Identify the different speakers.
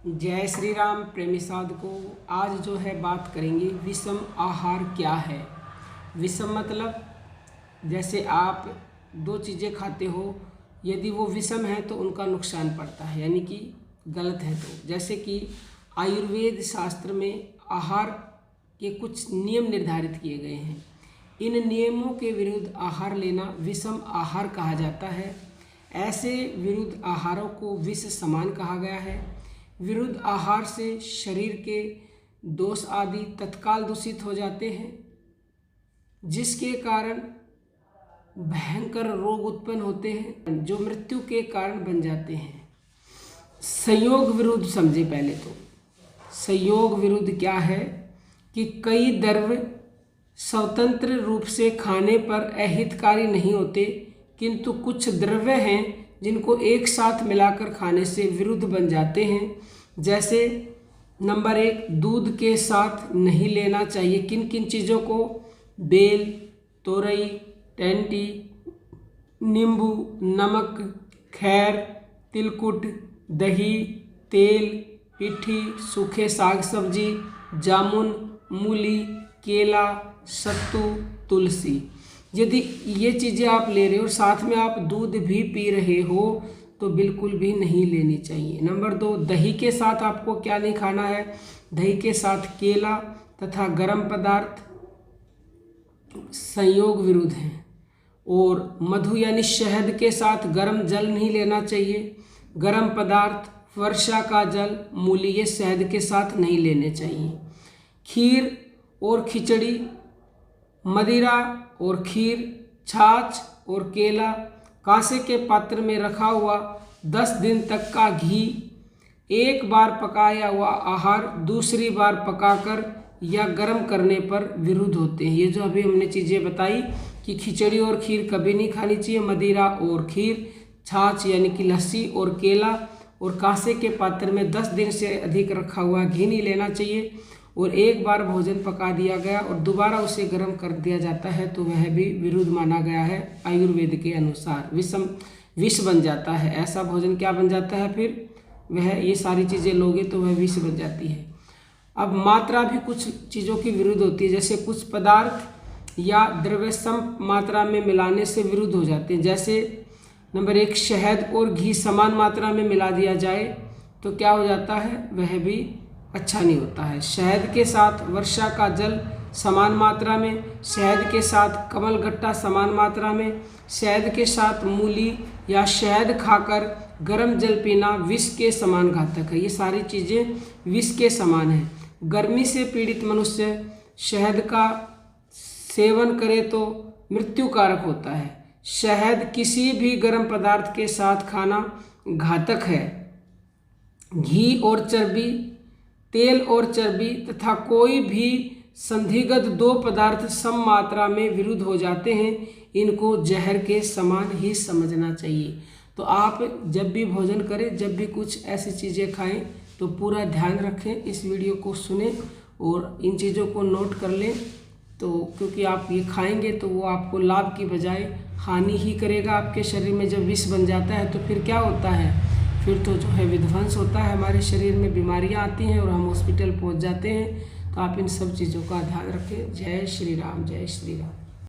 Speaker 1: जय श्री राम प्रेमी साधकों। आज जो है बात करेंगे विषम आहार क्या है। विषम मतलब जैसे आप दो चीज़ें खाते हो, यदि वो विषम है तो उनका नुकसान पड़ता है, यानी कि गलत है। तो जैसे कि आयुर्वेद शास्त्र में आहार के कुछ नियम निर्धारित किए गए हैं। इन नियमों के विरुद्ध आहार लेना विषम आहार कहा जाता है। ऐसे विरुद्ध आहारों को विष समान कहा गया है। विरुद्ध आहार से शरीर के दोष आदि तत्काल दूषित हो जाते हैं, जिसके कारण भयंकर रोग उत्पन्न होते हैं जो मृत्यु के कारण बन जाते हैं। संयोग विरुद्ध समझे। पहले तो संयोग विरुद्ध क्या है कि कई द्रव्य स्वतंत्र रूप से खाने पर अहितकारी नहीं होते, किंतु कुछ द्रव्य हैं जिनको एक साथ मिलाकर खाने से विरुद्ध बन जाते हैं। जैसे नंबर 1, दूध के साथ नहीं लेना चाहिए किन किन चीज़ों को? बेल, तोरई, टेंटी, नींबू, नमक, खैर, तिलकुट, दही, तेल, पिट्ठी, सूखे साग सब्जी, जामुन, मूली, केला, सत्तू, तुलसी। यदि ये चीज़ें आप ले रहे हो और साथ में आप दूध भी पी रहे हो तो बिल्कुल भी नहीं लेनी चाहिए। नंबर 2, दही के साथ आपको क्या नहीं खाना है? दही के साथ केला तथा गर्म पदार्थ संयोग विरुद्ध हैं। और मधु यानी शहद के साथ गर्म जल नहीं लेना चाहिए। गर्म पदार्थ, वर्षा का जल, मूली ये शहद के साथ नहीं लेने चाहिए। खीर और खिचड़ी, मदिरा और खीर, छाछ और केला, कांसे के पात्र में रखा हुआ 10 दिन तक का घी, एक बार पकाया हुआ आहार दूसरी बार पकाकर या गर्म करने पर विरुद्ध होते हैं। ये जो अभी हमने चीज़ें बताई कि खिचड़ी और खीर कभी नहीं खानी चाहिए, मदिरा और खीर, छाछ यानी कि लस्सी और केला, और कांसे के पात्र में 10 दिन से अधिक रखा हुआ घी नहीं लेना चाहिए। और एक बार भोजन पका दिया गया और दोबारा उसे गर्म कर दिया जाता है तो वह भी विरुद्ध माना गया है। आयुर्वेद के अनुसार विष बन जाता है। ऐसा भोजन क्या बन जाता है? फिर वह ये सारी चीज़ें लोगे तो वह विष बन जाती है। अब मात्रा भी कुछ चीज़ों की विरुद्ध होती है। जैसे कुछ पदार्थ या द्रव्य सम मात्रा में मिलाने से विरुद्ध हो जाते हैं। जैसे नंबर 1, शहद और घी समान मात्रा में मिला दिया जाए तो क्या हो जाता है? वह भी अच्छा नहीं होता है। शहद के साथ वर्षा का जल समान मात्रा में, शहद के साथ कमल गट्टा समान मात्रा में, शहद के साथ मूली या शहद खाकर गर्म जल पीना विष के समान घातक है। ये सारी चीज़ें विष के समान हैं। गर्मी से पीड़ित मनुष्य शहद का सेवन करे तो मृत्युकारक होता है। शहद किसी भी गर्म पदार्थ के साथ खाना घातक है। घी और चर्बी, तेल और चर्बी तथा कोई भी संधिगत 2 पदार्थ सम मात्रा में विरुद्ध हो जाते हैं। इनको जहर के समान ही समझना चाहिए। तो आप जब भी भोजन करें, जब भी कुछ ऐसी चीज़ें खाएं तो पूरा ध्यान रखें, इस वीडियो को सुने और इन चीज़ों को नोट कर लें। तो क्योंकि आप ये खाएंगे तो वो आपको लाभ की बजाय हानि ही करेगा आपके शरीर में। जब विष बन जाता है तो फिर क्या होता है? फिर तो जो है विध्वंस होता है, हमारे शरीर में बीमारियां आती हैं और हम हॉस्पिटल पहुंच जाते हैं। तो आप इन सब चीज़ों का ध्यान रखें। जय श्री राम, जय श्री राम।